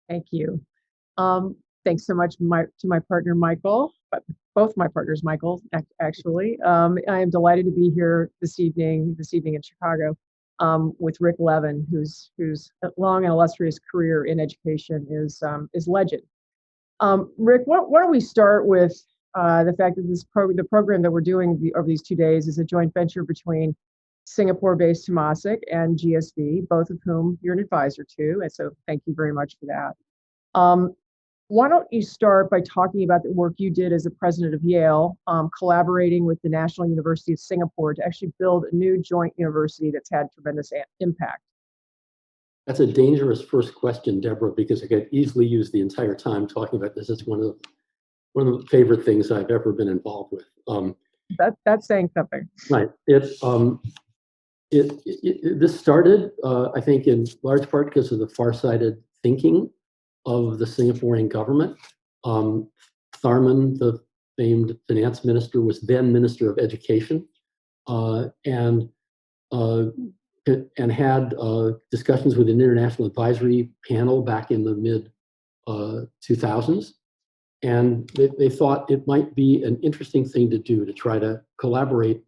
Thank you. Thanks so much to my partner, Michael, but both my partners, Michael, actually. I am delighted to be here this evening in Chicago, with Rick Levin, whose long and illustrious career in education is legend. Rick, why don't we start with the fact that the program that we're doing over these 2 days is a joint venture between Singapore-based Temasek and GSV, both of whom you're an advisor to, and so thank you very much for that. Why don't you start by talking about the work you did as a president of Yale, collaborating with the National University of Singapore to actually build a new joint university that's had tremendous impact? That's a dangerous first question, Deborah, because I could easily use the entire time talking about this. It's one of the favorite things I've ever been involved with. That's saying something. Right. This started, I think, in large part because of the far-sighted thinking of the Singaporean government. Tharman, the famed finance minister, was then Minister of Education, and had discussions with an international advisory panel back in the mid 2000s. And they thought it might be an interesting thing to do to try to collaborate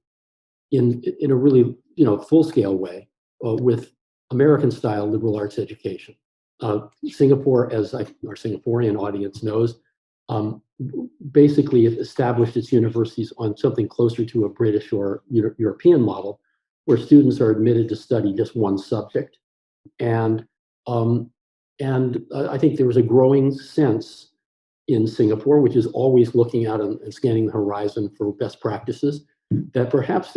in a really full-scale way with American-style liberal arts education. Singapore, as our Singaporean audience knows, basically established its universities on something closer to a British or European model, where students are admitted to study just one subject. And I think there was a growing sense in Singapore, which is always looking out and scanning the horizon for best practices, that perhaps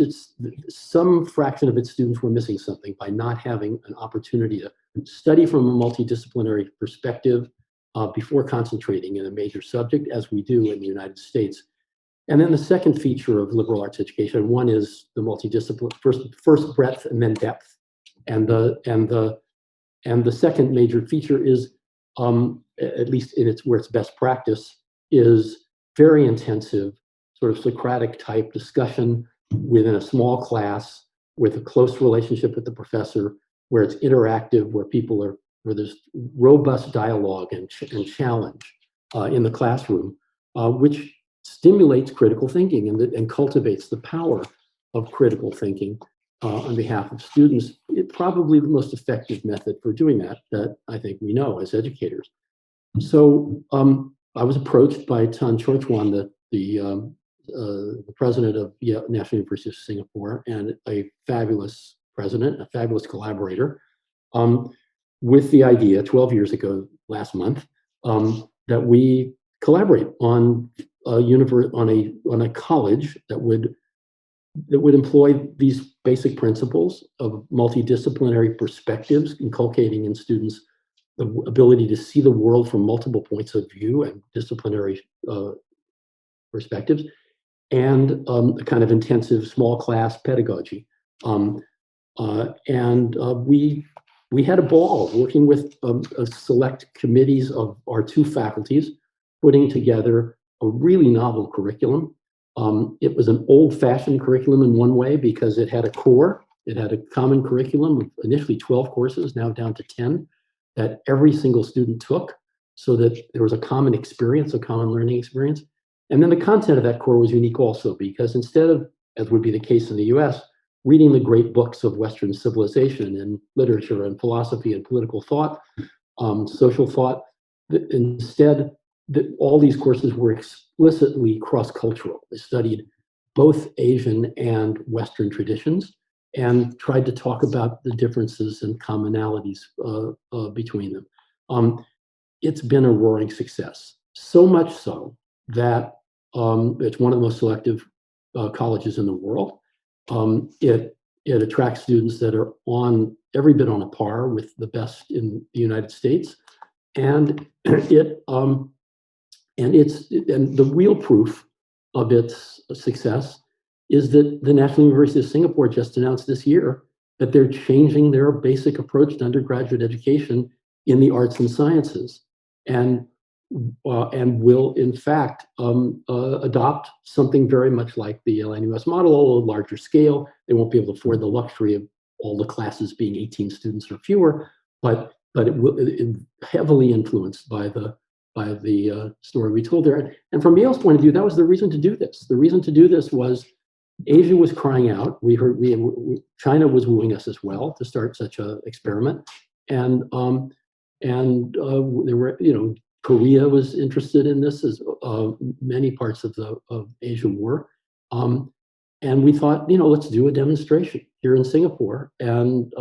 some fraction of its students were missing something by not having an opportunity to study from a multidisciplinary perspective before concentrating in a major subject, as we do in the United States. And then the second feature of liberal arts education, one is the multidiscipline, first breadth and then depth. And the second major feature is, at least where it's best practice, is very intensive sort of Socratic type discussion within a small class with a close relationship with the professor, where it's interactive, where there's robust dialogue and challenge in the classroom, which stimulates critical thinking and cultivates the power of critical thinking on behalf of students. It's probably the most effective method for doing that I think we know as educators. So I was approached by Tan Choi Chuan, the president of Yale, National University of Singapore, and a fabulous president, a fabulous collaborator, with the idea 12 years ago, last month, that we collaborate on a college that would employ these basic principles of multidisciplinary perspectives, inculcating in students the ability to see the world from multiple points of view and disciplinary perspectives, and a kind of intensive small class pedagogy. We had a ball working with select committees of our two faculties, putting together a really novel curriculum. It was an old-fashioned curriculum in one way because it had a core. It had a common curriculum of initially 12 courses, now down to 10, that every single student took, so that there was a common experience, a common learning experience. And then the content of that core was unique also, because instead of, as would be the case in the US, reading the great books of Western civilization and literature and philosophy and political thought, social thought, instead, all these courses were explicitly cross-cultural. They studied both Asian and Western traditions and tried to talk about the differences and commonalities between them. It's been a roaring success, so much so that it's one of the most selective colleges in the world. It attracts students that are every bit on a par with the best in the United States, and the real proof of its success is that the National University of Singapore just announced this year that they're changing their basic approach to undergraduate education in the arts and sciences, and will in fact adopt something very much like the LNUS model, although larger scale. They won't be able to afford the luxury of all the classes being 18 students or fewer, but but it heavily influenced by the story we told there. And from Yale's point of view, that was the reason to do this. The reason to do this was Asia was crying out. China was wooing us as well to start such an experiment, and there were, Korea was interested in this, as many parts of Asia were, and we thought, let's do a demonstration here in Singapore and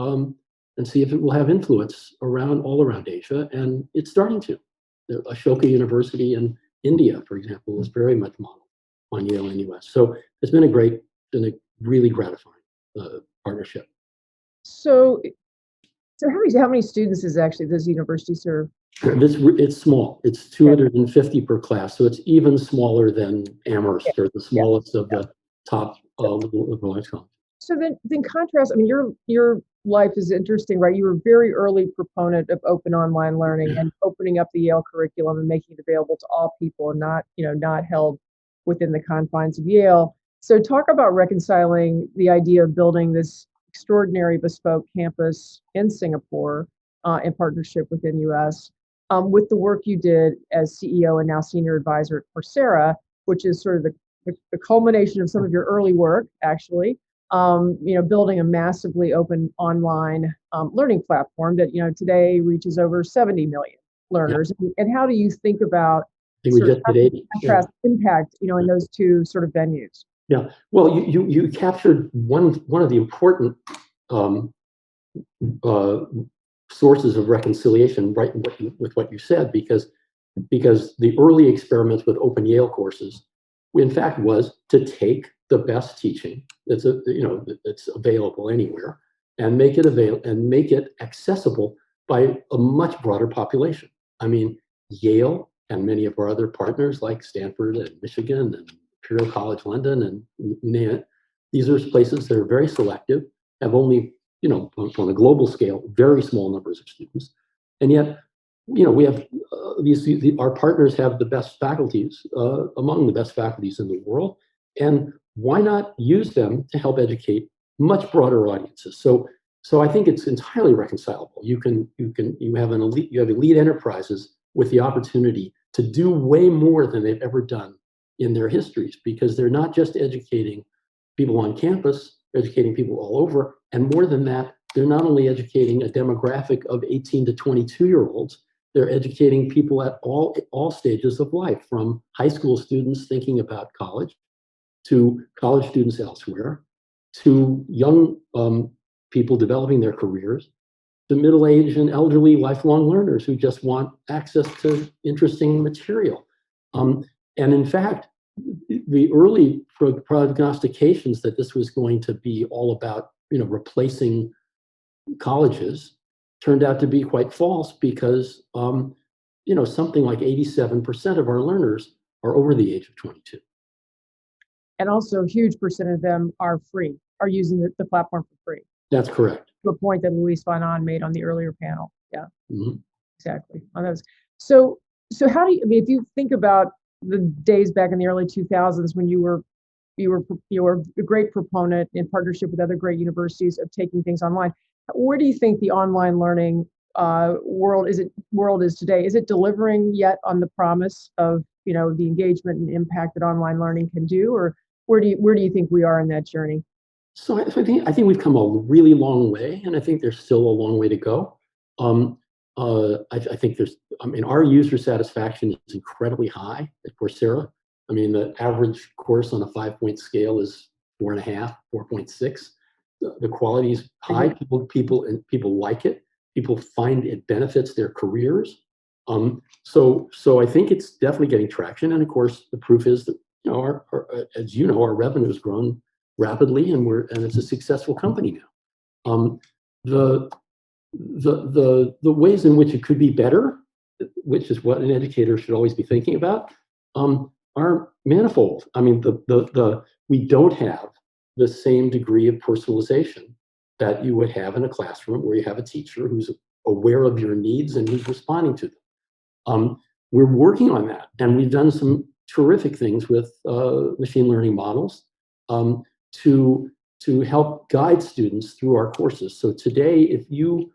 see if it will have influence all around Asia, and it's starting to. The Ashoka University in India, for example, is very much modeled on Yale and US. So it's been a really gratifying partnership. So how many students does this university serve? It's small. It's 250 per class, so it's even smaller than Amherst, or the smallest of the top liberal arts colleges. So then contrast. I mean, your life is interesting, right? You were a very early proponent of open online learning and opening up the Yale curriculum and making it available to all people, and not held within the confines of Yale. So talk about reconciling the idea of building this extraordinary bespoke campus in Singapore in partnership within US with the work you did as CEO and now senior advisor at Coursera, which is sort of the culmination of some of your early work, actually. Building a massively open online learning platform that today reaches over 70 million learners. Yeah. And how do you think about contrast impact in those two sort of venues? Yeah, well, you captured one of the important sources of reconciliation right with what you said, because the early experiments with open Yale courses, in fact, was to take the best teaching that's available anywhere and make it accessible by a much broader population. I mean, Yale and many of our other partners like Stanford and Michigan and Imperial College London and you name it, these are places that are very selective, have only, on a global scale, very small numbers of students, and yet, we have our partners have the best faculties, among the best faculties in the world, and why not use them to help educate much broader audiences? So I think it's entirely reconcilable. You have elite enterprises with the opportunity to do way more than they've ever done in their histories, because they're not just educating people on campus, they're educating people all over, and more than that, they're not only educating a demographic of 18 to 22-year-olds, they're educating people at all stages of life, from high school students thinking about college, to college students elsewhere, to young people developing their careers, to middle-aged and elderly lifelong learners who just want access to interesting material. And in fact, the early prognostications that this was going to be all about, replacing colleges turned out to be quite false, because, something like 87% of our learners are over the age of 22. And also a huge percent of them are using the platform for free. That's correct. To a point that Luis Fanon made on the earlier panel. Yeah, exactly. On those. So how do you, if you think about the days back in the early 2000s when you were a great proponent in partnership with other great universities of taking things online, where do you think the online learning world is today? Is it delivering yet on the promise of the engagement and impact that online learning can do, or where do you think we are in that journey? So I think we've come a really long way, and I think there's still a long way to go. I think our user satisfaction is incredibly high at Coursera. I mean, the average course on a 5-point scale is 4.5, 4.6. The quality is high. People like it. People find it benefits their careers. So I think it's definitely getting traction. And of course, the proof is that our revenue has grown rapidly, and it's a successful company now. The ways in which it could be better, which is what an educator should always be thinking about, are manifold. I mean, we don't have the same degree of personalization that you would have in a classroom where you have a teacher who's aware of your needs and who's responding to them. We're working on that, and we've done some terrific things with machine learning models to help guide students through our courses. So today, if you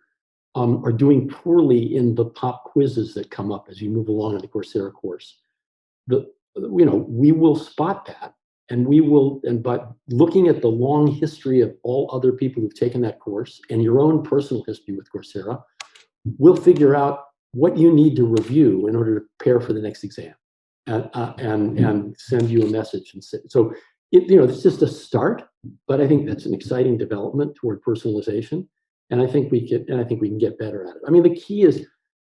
are doing poorly in the pop quizzes that come up as you move along in the Coursera course, we will spot that, and but looking at the long history of all other people who've taken that course and your own personal history with Coursera, we'll figure out what you need to review in order to prepare for the next exam, and send you a message. And so, it's just a start, but I think that's an exciting development toward personalization, and I think we can get better at it. I mean, the key is,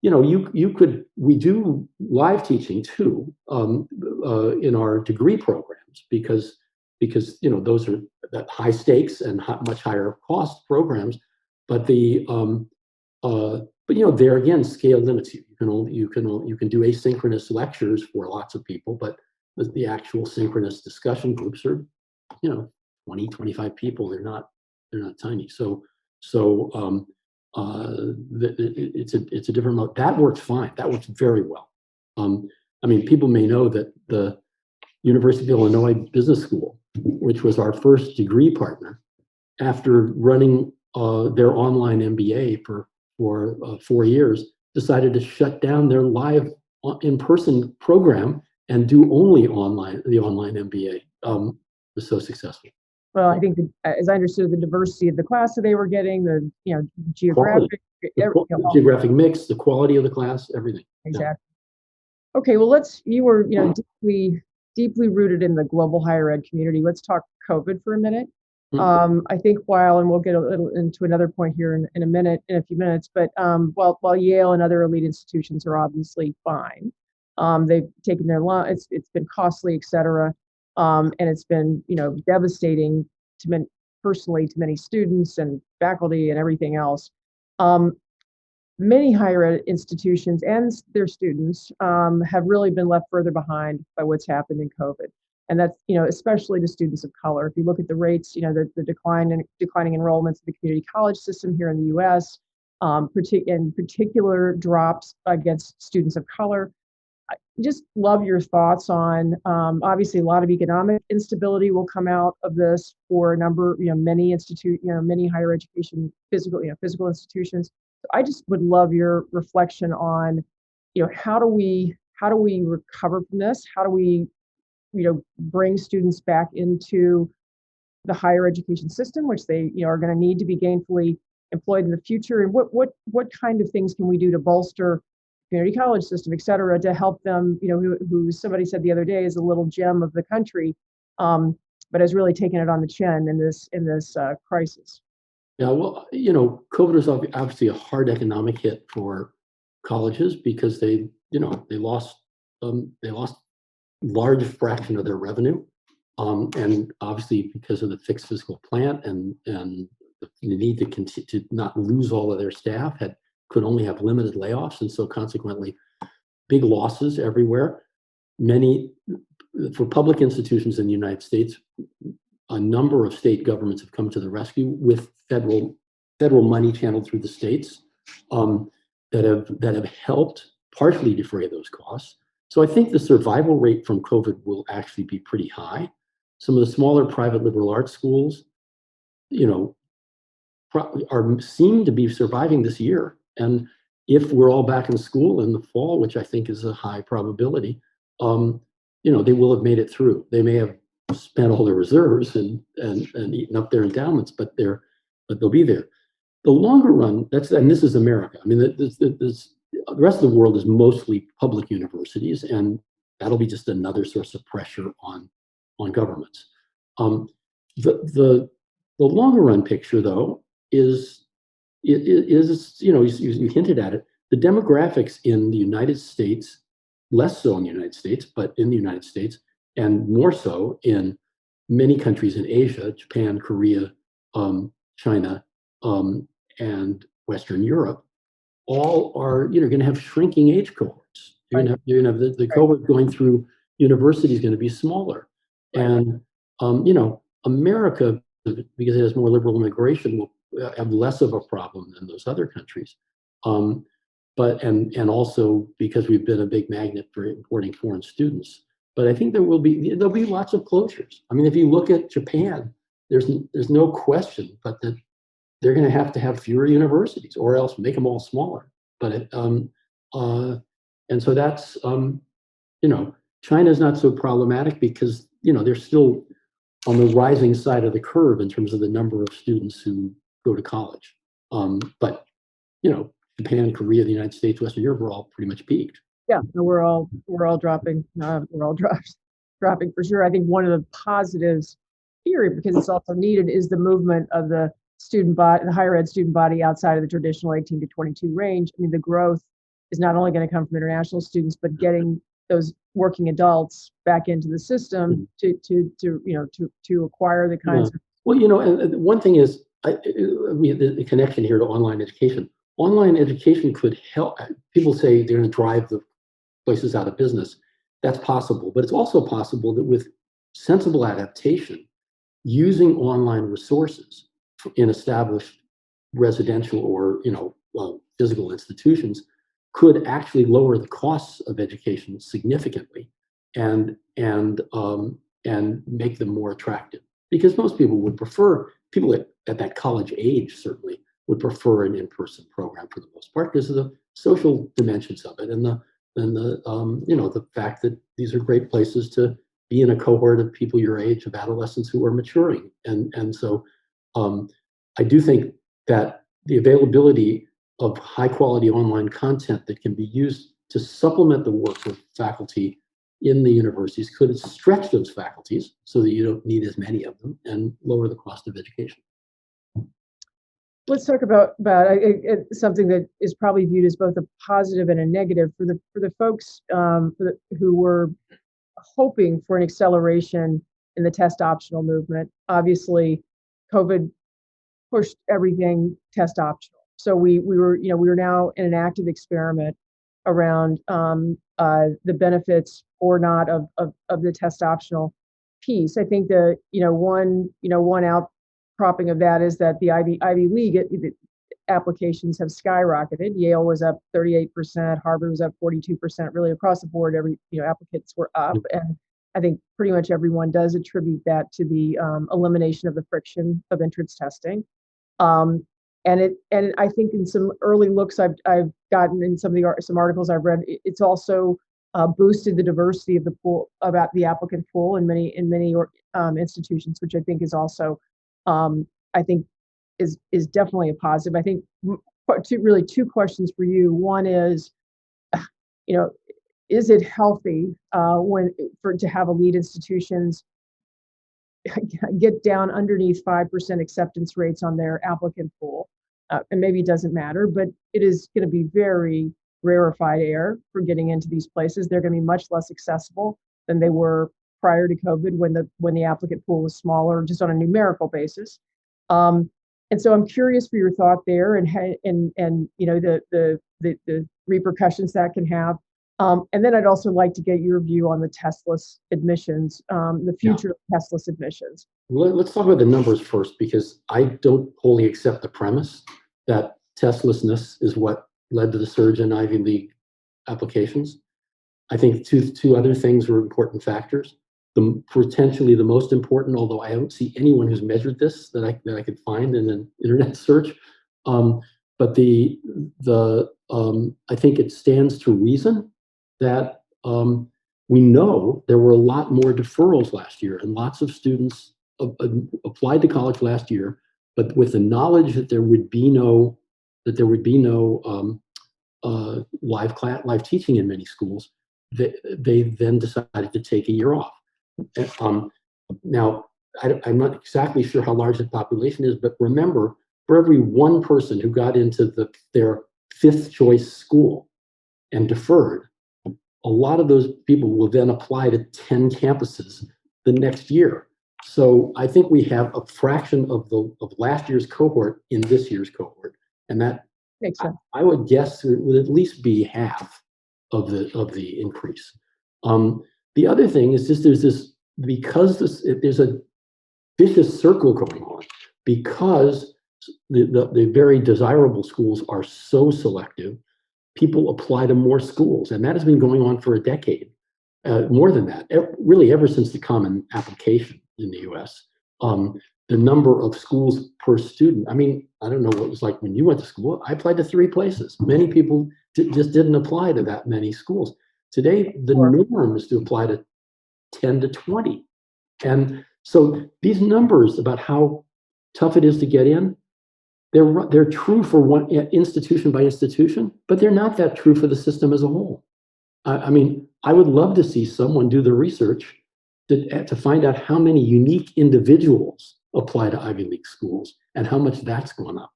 we do live teaching too, in our degree programs, because those are that high stakes and much higher cost programs, but there again, scale limits you. You can do asynchronous lectures for lots of people, but the actual synchronous discussion groups are 20, 25 people. They're not tiny. So it's a different mode. That works fine. That works very well. I mean, people may know that the University of Illinois Business School, which was our first degree partner, after running their online MBA for 4 years, decided to shut down their live in-person program and do only the online MBA. It was so successful. Well, I think as I understood, the diversity of the class that they were getting, the geographic, geographic mix, the quality of the class, everything. Exactly. Yeah. Okay, well, you were deeply rooted in the global higher ed community. Let's talk COVID for a minute. Mm-hmm. I think and we'll get a little into another point here in a few minutes, but while Yale and other elite institutions are obviously fine, they've taken their it's been costly, et cetera. And it's been, devastating personally to many students and faculty and everything else. Many higher ed institutions and their students have really been left further behind by what's happened in COVID. And that's, especially to students of color. If you look at the rates, the declining enrollments in the community college system here in the US, in particular drops against students of color. I just love your thoughts on, obviously a lot of economic instability will come out of this for a number, many higher education, physical institutions. So I just would love your reflection on, how do we recover from this? How do we, bring students back into the higher education system, which they, are going to need to be gainfully employed in the future? And what kind of things can we do to bolster community college system, et cetera, to help them, who somebody said the other day is a little gem of the country, but has really taken it on the chin in this crisis. Yeah, well, COVID was obviously a hard economic hit for colleges because they lost large fraction of their revenue, and obviously because of the fixed physical plant and the need to not lose all of their staff, could only have limited layoffs, and so consequently big losses everywhere. For public institutions in the United States, a number of state governments have come to the rescue with federal money channeled through the states, that have helped partially defray those costs. So I think the survival rate from COVID will actually be pretty high. Some of the smaller private liberal arts schools, seem to be surviving this year. And if we're all back in school in the fall, which I think is a high probability, they will have made it through. They may have spent all their reserves and eaten up their endowments, but they'll be there. The longer run, and this is America. I mean, the rest of the world is mostly public universities, and that'll be just another source of pressure on governments. The longer run picture, though, is you hinted at it. The demographics in the United States, less so in the United States, but in the United States, and more so in many countries in Asia, Japan, Korea, China, and Western Europe, all are going to have shrinking age cohorts. You're going to have the cohort going through university is going to be smaller, and America, because it has more liberal immigration, will have less of a problem than those other countries. But also because we've been a big magnet for importing foreign students. But I think there'll be lots of closures. I mean, if you look at Japan, there's no question but that they're going to have fewer universities, or else make them all smaller. But and so that's China's not so problematic because they're still on the rising side of the curve in terms of the number of students who go to college. But Japan, Korea, the United States, Western Europe are all pretty much peaked. Yeah, no, we're all dropping. We're all dropping for sure. I think one of the positives here, because it's also needed, is the movement of the student body, the higher ed student body outside of the traditional 18 to 22 range. I mean, the growth is not only going to come from international students, but getting those working adults back into the system to acquire the kinds of. Well, and one thing is the connection here to online education. Online education could help. People say they're going to drive the places out of business. That's possible, but it's also possible that with sensible adaptation, using online resources in established residential or physical institutions could actually lower the costs of education significantly and make them more attractive. Because most people would prefer, people at that college age certainly would prefer an in-person program for the most part because of the social dimensions of it and the fact that these are great places to be in a cohort of people your age, of adolescents who are maturing. And so I do think that the availability of high quality online content that can be used to supplement the work of faculty in the universities could stretch those faculties so that you don't need as many of them and lower the cost of education. Let's talk about something that is probably viewed as both a positive and a negative for the folks who were hoping for an acceleration in the test optional movement. Obviously, COVID pushed everything test optional. So we were now in an active experiment around the benefits or not of the test optional piece. I think one outcropping of that is that the Ivy League applications have skyrocketed. Yale was up 38%, Harvard was up 42%. Really across the board, every applicants were up, and I think pretty much everyone does attribute that to the elimination of the friction of entrance testing. And I think in some early looks I've gotten in some articles I've read, it's also boosted the diversity of the pool, about the applicant pool in many institutions, which I think is also is definitely a positive. I think two questions for you. One is, is it healthy to have elite institutions get down underneath 5% acceptance rates on their applicant pool? And maybe it doesn't matter, but it is going to be very rarefied air for getting into these places. They're going to be much less accessible than they were prior to COVID, when the applicant pool was smaller, just on a numerical basis. And so I'm curious for your thought there, and the repercussions that can have. And then I'd also like to get your view on the testless admissions, the future of testless admissions. Let's talk about the numbers first, because I don't wholly accept the premise that testlessness is what led to the surge in Ivy League applications. I think two other things are important factors. Potentially the most important, although I don't see anyone who's measured this that I could find in an internet search, but I think it stands to reason that we know there were a lot more deferrals last year, and lots of students applied to college last year, but with the knowledge that there would be no live teaching in many schools, they then decided to take a year off. Now, I'm not exactly sure how large the population is, but remember, for every one person who got into their fifth choice school and deferred, a lot of those people will then apply to 10 campuses the next year. So I think we have a fraction of last year's cohort in this year's cohort, and that makes sense. I would guess it would at least be half of the increase. The other thing is just there's a vicious circle going on, because the very desirable schools are so selective. People apply to more schools, and that has been going on for a decade, more than that, really ever since the Common Application in the U.S. the number of schools per student. I mean, I don't know what it was like when you went to school. I applied to 3 places. Many people just didn't apply to that many schools. Today, the norm is to apply to 10 to 20. And so these numbers about how tough it is to get in, they're true for one institution by institution, but they're not that true for the system as a whole. I mean, I would love to see someone do the research to find out how many unique individuals apply to Ivy League schools and how much that's gone up.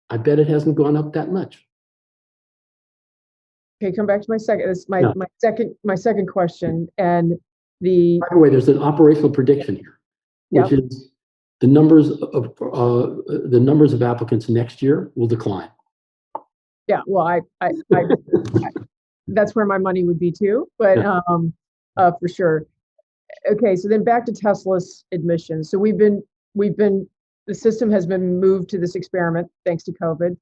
I bet it hasn't gone up that much. Okay, come back to my second. This is my second question, and the. By the way, there's an operational prediction here, which is the numbers of applicants next year will decline. Yeah, well, I that's where my money would be too, but for sure. Okay, so then back to Tesla's admissions. So the system has been moved to this experiment thanks to COVID.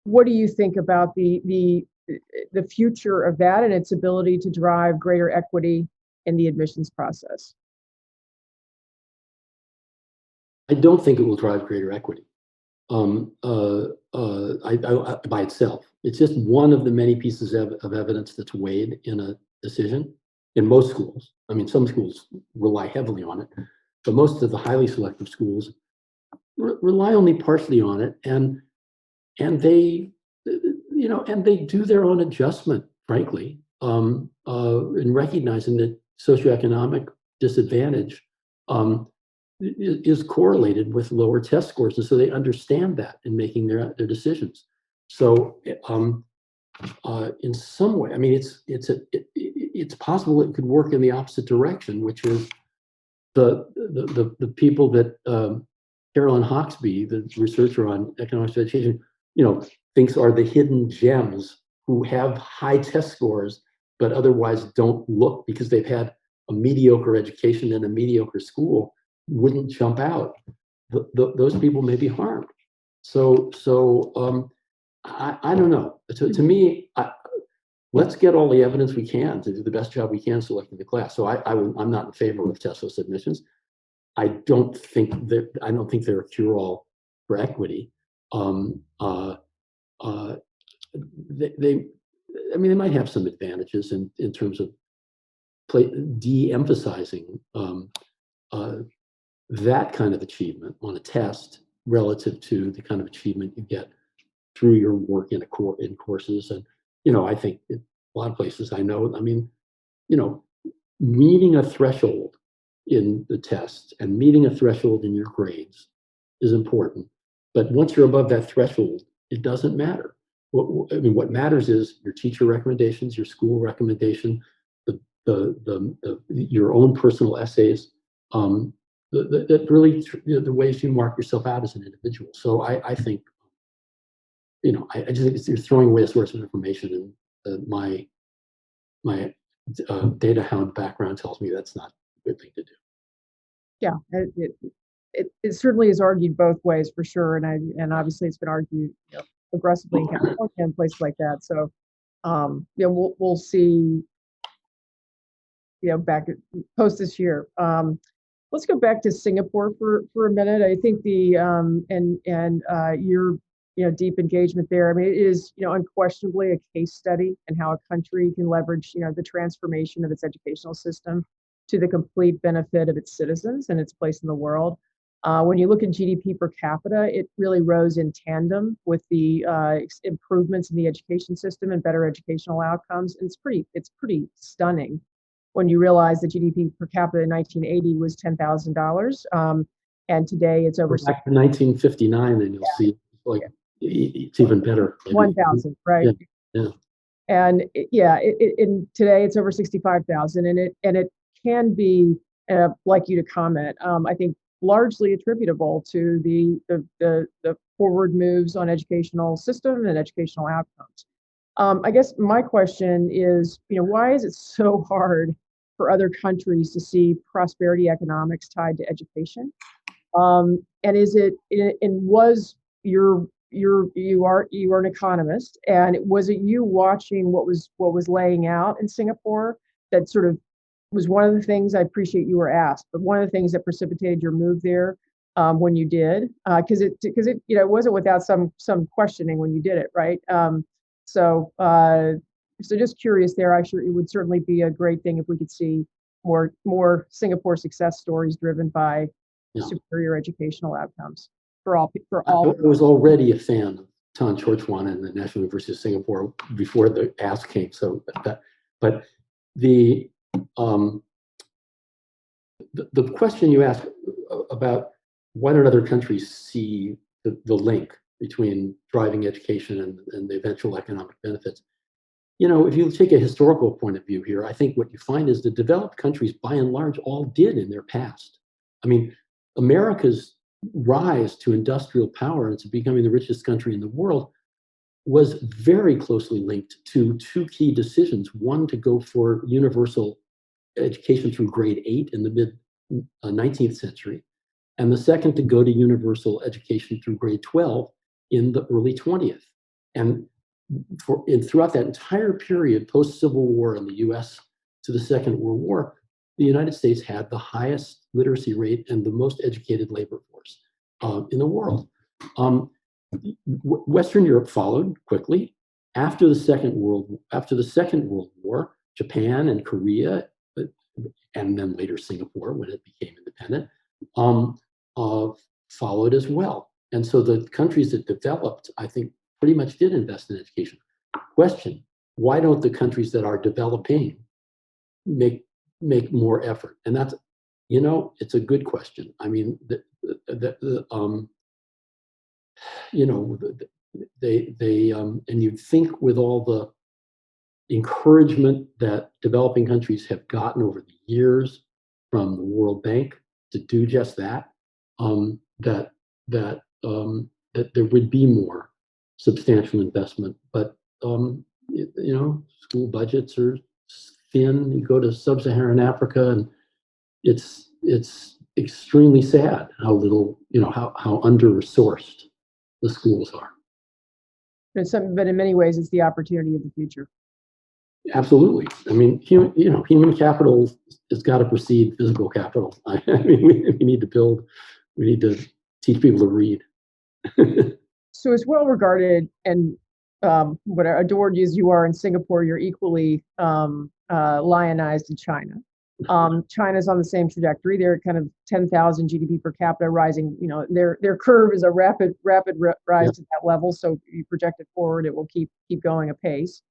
What do you think about the future of that and its ability to drive greater equity in the admissions process? I don't think it will drive greater equity by itself. It's just one of the many pieces of evidence that's weighed in a decision in most schools. I mean, some schools rely heavily on it, but most of the highly selective schools rely only partially on it, and they do their own adjustment, frankly, in recognizing that socioeconomic disadvantage is correlated with lower test scores, and so they understand that in making their decisions. So, in some way, I mean, it's possible it could work in the opposite direction, which is the people that Carolyn Hawksby, the researcher on economics of education, thinks are the hidden gems who have high test scores but otherwise don't look because they've had a mediocre education in a mediocre school, wouldn't jump out. Those people may be harmed. So I don't know. To me, let's get all the evidence we can to do the best job we can selecting the class. So I'm not in favor of Tesla's admissions. I don't think they're a cure-all for equity. They might have some advantages in terms of de-emphasizing that kind of achievement on a test relative to the kind of achievement you get through your work in courses. And I think in a lot of places I know, meeting a threshold in the test and meeting a threshold in your grades is important. But once you're above that threshold, it doesn't matter. What matters is your teacher recommendations, your school recommendation, your own personal essays, that really the ways you mark yourself out as an individual. So I think, I just think you're throwing away a source of information, and my data hound background tells me that's not a good thing to do. Yeah, it certainly is argued both ways for sure, and obviously it's been argued aggressively in California and places like that. So we'll see. Back at post this year. Let's go back to Singapore for a minute. I think your deep engagement there. I mean, it is unquestionably a case study in how a country can leverage the transformation of its educational system to the complete benefit of its citizens and its place in the world. When you look at GDP per capita, it really rose in tandem with the improvements in the education system and better educational outcomes. And it's pretty stunning when you realize that GDP per capita in 1980 was $10,000, and today it's over. Back to 1959, and you'll see it's even better. 1,000, right? Yeah. And today it's over 65,000, and it can be, like you to comment, I think largely attributable to the forward moves on educational system and educational outcomes. I guess my question is, why is it so hard for other countries to see prosperity economics tied to education? And was you are an economist, and was it you watching what was laying out in Singapore that sort of was one of the things, I appreciate you were asked, but one of the things that precipitated your move there when you did, because it it wasn't without some questioning when you did it, right? So so just curious there. I sure it would certainly be a great thing if we could see more Singapore success stories driven by superior educational outcomes for all. I was already a fan of Tan Chor Chuan and the National University of Singapore before the ask came. So but the question you asked about why don't other countries see the link between driving education and the eventual economic benefits? If you take a historical point of view here, I think what you find is the developed countries, by and large, all did in their past. I mean, America's rise to industrial power and to becoming the richest country in the world was very closely linked to two key decisions. One, to go for universal education through grade 8 in the mid 19th century, and the second, to go to universal education through grade 12 in the early 20th. And throughout that entire period, post-Civil War in the US to the Second World War, the United States had the highest literacy rate and the most educated labor force in the world. Western Europe followed quickly. After the Second World War, Japan and Korea, and then later Singapore when it became independent, followed as well. And so the countries that developed, I think, pretty much did invest in education. Question: why don't the countries that are developing make more effort? And that's, it's a good question. I mean, and you'd think with all the encouragement that developing countries have gotten over the years from the World Bank to do just that, that there would be more substantial investment. But school budgets are thin. You go to sub-Saharan Africa, and it's extremely sad how little, how under-resourced the schools are. But in many ways, it's the opportunity of the future. Absolutely. I mean, human capital has got to precede physical capital. I mean, we need to build. We need to teach people to read. So as well regarded and what adored as you are in Singapore, you're equally lionized in China. China's on the same trajectory. They're kind of 10,000 GDP per capita rising. Their curve is a rapid rise to that level. So you project it forward, it will keep going apace.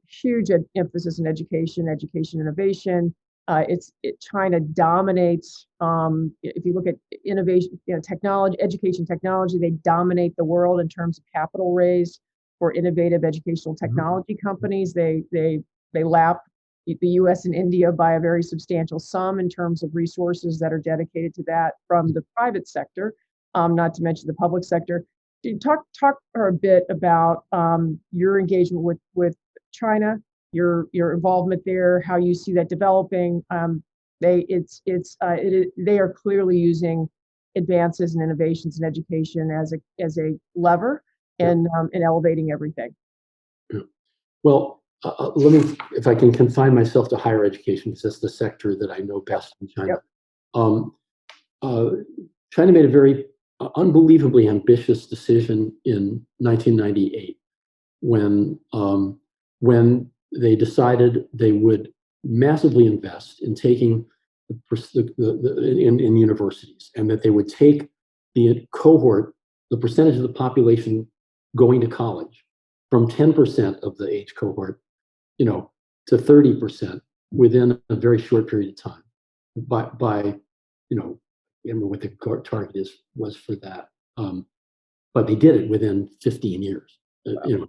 Huge emphasis in education innovation. China dominates. If you look at innovation, technology, education technology, they dominate the world in terms of capital raised for innovative educational technology companies. They lap the U.S. and India by a very substantial sum in terms of resources that are dedicated to that from the private sector, not to mention the public sector. Talk a bit about your engagement with China, your involvement there, how you see that developing. They are clearly using advances and innovations in education as a lever in elevating everything. Well, let me, if I can confine myself to higher education, because that's the sector that I know best in China. China made a very unbelievably ambitious decision in 1998 when they decided they would massively invest in taking in universities, and that they would take the cohort, the percentage of the population going to college, from 10% of the age cohort, to 30% within a very short period of time. By I remember what the target was for that, but they did it within 15 years. And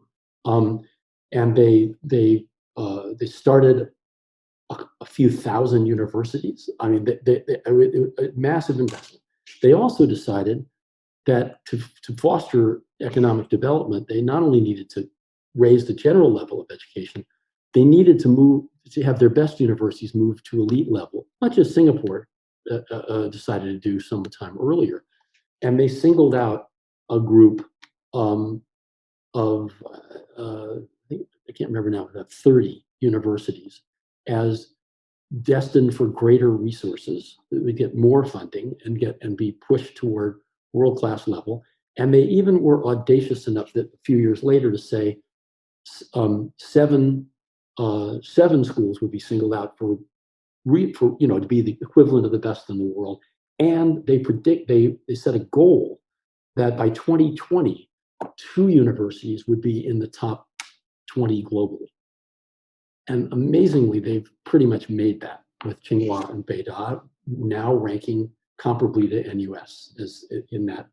they started a few thousand universities. I mean, a massive investment. They also decided that to foster economic development, they not only needed to raise the general level of education, they needed to have their best universities move to elite level, much as Singapore decided to do some time earlier. And they singled out a group of, I can't remember now, about 30 universities as destined for greater resources, that would get more funding and be pushed toward world-class level. And they even were audacious enough that a few years later to say seven schools would be singled out for to be the equivalent of the best in the world. And they set a goal that by 2020, 2 universities would be in the top 20 globally. And amazingly, they've pretty much made that with Tsinghua and Beida now ranking comparably to NUS as in that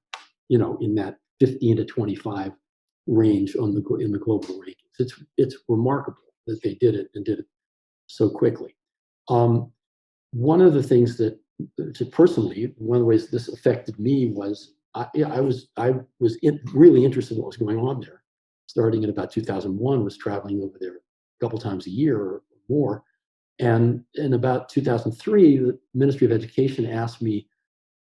15 to 25 range in the global rankings. It's remarkable that they did it and did it so quickly. One of the things that personally, one of the ways this affected me was I was really interested in what was going on there. Starting in about 2001, was traveling over there a couple times a year or more. And in about 2003, the Ministry of Education asked me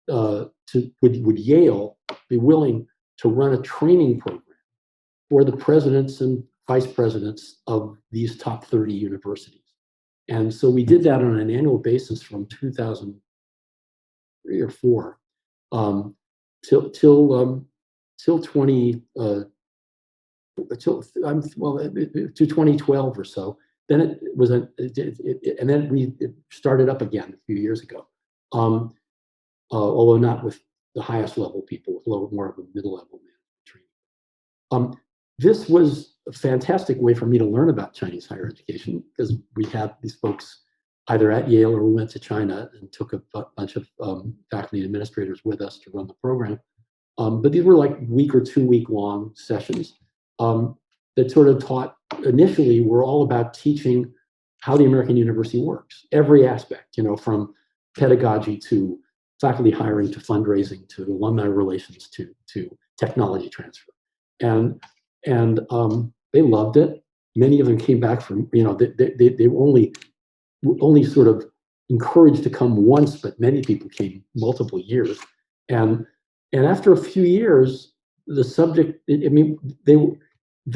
would Yale be willing to run a training program for the presidents and vice presidents of these top 30 universities. And so we did that on an annual basis from 2003 or 4 till 2012 or so. Then it was and then it started up again a few years ago. Although not with the highest level people, with more of a middle level training. This was a fantastic way for me to learn about Chinese higher education, because we had these folks either at Yale or we went to China and took a bunch of faculty and administrators with us to run the program. But these were like week or 2 week long sessions that sort of taught, initially were all about teaching how the American university works, every aspect, from pedagogy to faculty hiring to fundraising to alumni relations to technology transfer. And they loved it. Many of them came back from, they were only sort of encouraged to come once, but many people came multiple years. And after a few years, the subject, they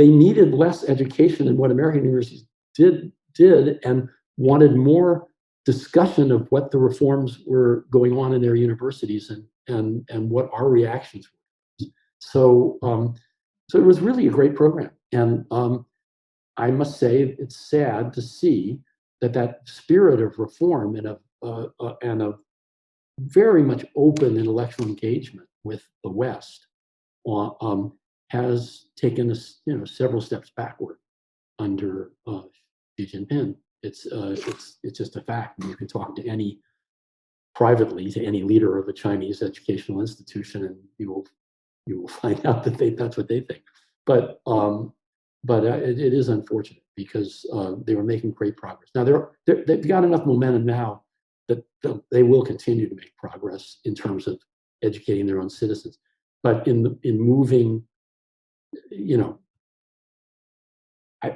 needed less education than what American universities did and wanted more discussion of what the reforms were going on in their universities and what our reactions were. So it was really a great program. And I must say, it's sad to see that spirit of reform and of very much open intellectual engagement with the West has taken us, several steps backward under Xi Jinping. It's just a fact. And you can talk to privately to any leader of a Chinese educational institution, and you will find out that that's what they think. But it is unfortunate, because they were making great progress. Now they've got enough momentum now that they will continue to make progress in terms of educating their own citizens. But in moving,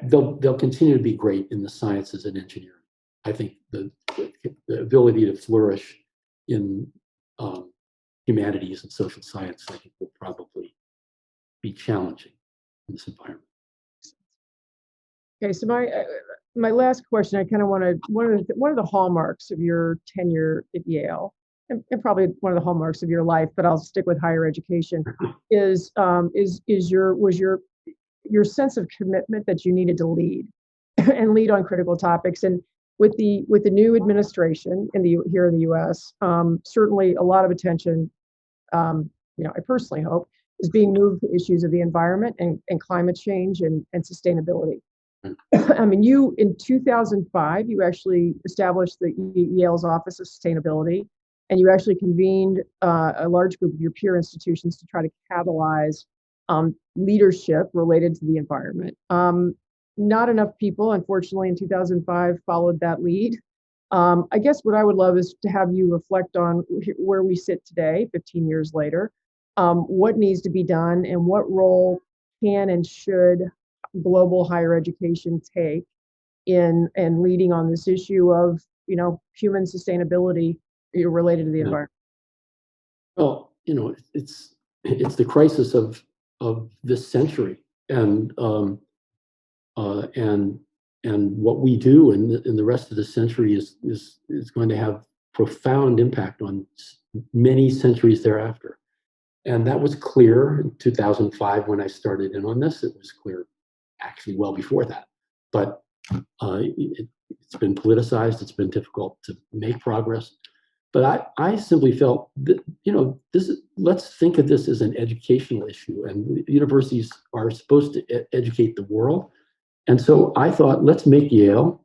they'll continue to be great in the sciences and engineering. I think the ability to flourish in humanities and social science, I think, will probably be challenging in this environment. Okay, so my last question, I kind of wanted, one of the hallmarks of your tenure at Yale, and probably one of the hallmarks of your life, but I'll stick with higher education, was your sense of commitment that you needed to lead and lead on critical topics. And with the new administration here in the U.S., certainly a lot of attention, I personally hope, is being moved to issues of the environment and climate change and sustainability. I mean, you, in 2005, you actually established the Yale's Office of Sustainability, and you actually convened a large group of your peer institutions to try to catalyze leadership related to the environment. Not enough people, unfortunately, in 2005 followed that lead. I guess what I would love is to have you reflect on where we sit today, 15 years later, what needs to be done, and what role can and should global higher education take in leading on this issue of human sustainability related to the environment. Well, it's the crisis of this century, and And what we do in the rest of the century is going to have profound impact on many centuries thereafter. And that was clear in 2005 when I started in on this. It was clear actually well before that. But it's been politicized. It's been difficult to make progress. But I simply felt that, let's think of this as an educational issue. And universities are supposed to educate the world. And so I thought, let's make Yale,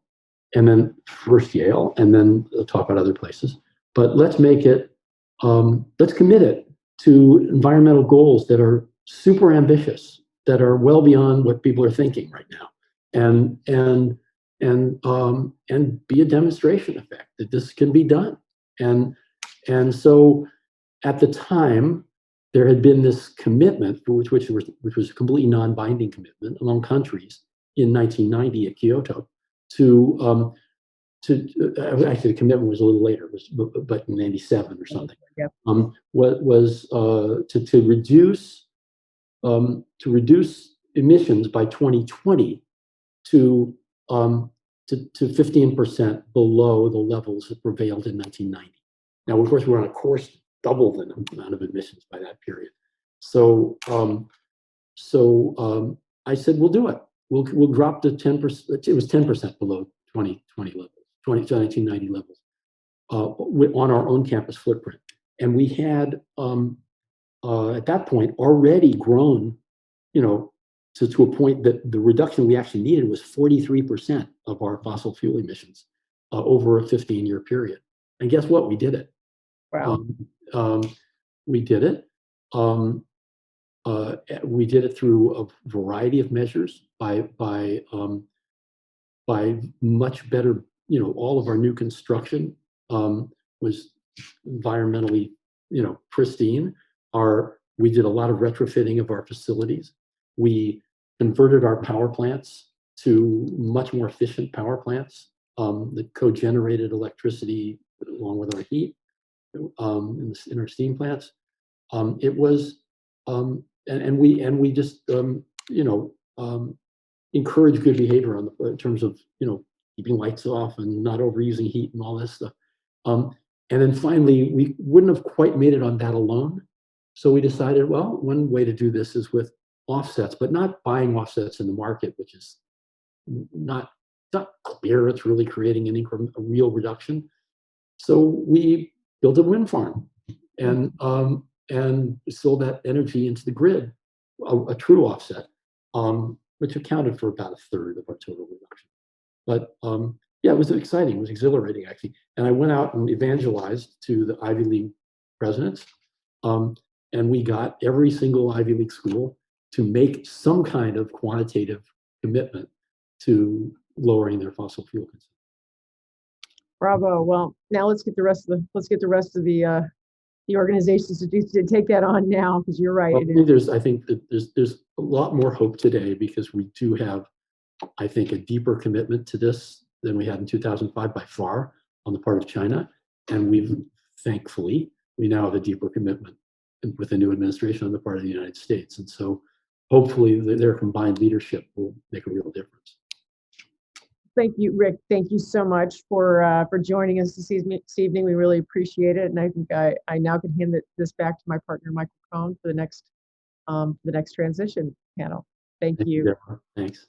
and then first Yale, and then we'll talk about other places. But let's make it, let's commit it to environmental goals that are super ambitious, that are well beyond what people are thinking right now, and be a demonstration effect that this can be done. And so at the time, there had been this commitment, which was a completely non-binding commitment among countries in 1990 at Kyoto actually the commitment was a little later, but in 97 or something. Yep. Was to reduce emissions by 2020 to 15% below the levels that prevailed in 1990. Now, of course, we're on a course to double the amount of emissions by that period. So I said, we'll do it. We'll drop to 10%. It was 10% below 2020 levels, 1990 levels, on our own campus footprint. And we had at that point already grown, to a point that the reduction we actually needed was 43% of our fossil fuel emissions over a 15-year period. And guess what? We did it. Wow. We did it. We did it through a variety of measures by much better, all of our new construction was environmentally, pristine. We did a lot of retrofitting of our facilities. We converted our power plants to much more efficient power plants that co-generated electricity along with our heat in our steam plants. It was, and we just, encourage good behavior in terms of, keeping lights off and not overusing heat and all this stuff. And then finally, we wouldn't have quite made it on that alone. So we decided, well, one way to do this is with offsets, but not buying offsets in the market, which is not clear it's really creating a real reduction. So we built a wind farm and sold that energy into the grid, a true offset, which accounted for about a third of our total reduction. But yeah, it was exciting. It was exhilarating, actually. And I went out and evangelized to the Ivy League presidents, and we got every single Ivy League school to make some kind of quantitative commitment to lowering their fossil fuel consumption. Bravo. Well, now let's get the rest of the organizations to take that on now, because you're right. Well, I think that there's a lot more hope today, because we do have, I think, a deeper commitment to this than we had in 2005 by far on the part of China. And thankfully, we now have a deeper commitment with the new administration on the part of the United States. And so hopefully their combined leadership will make a real difference. Thank you, Rick. Thank you so much for joining us this evening. We really appreciate it. And I think I now can hand this back to my partner, Michael Cohn, for the next transition panel. Thank you. Thanks.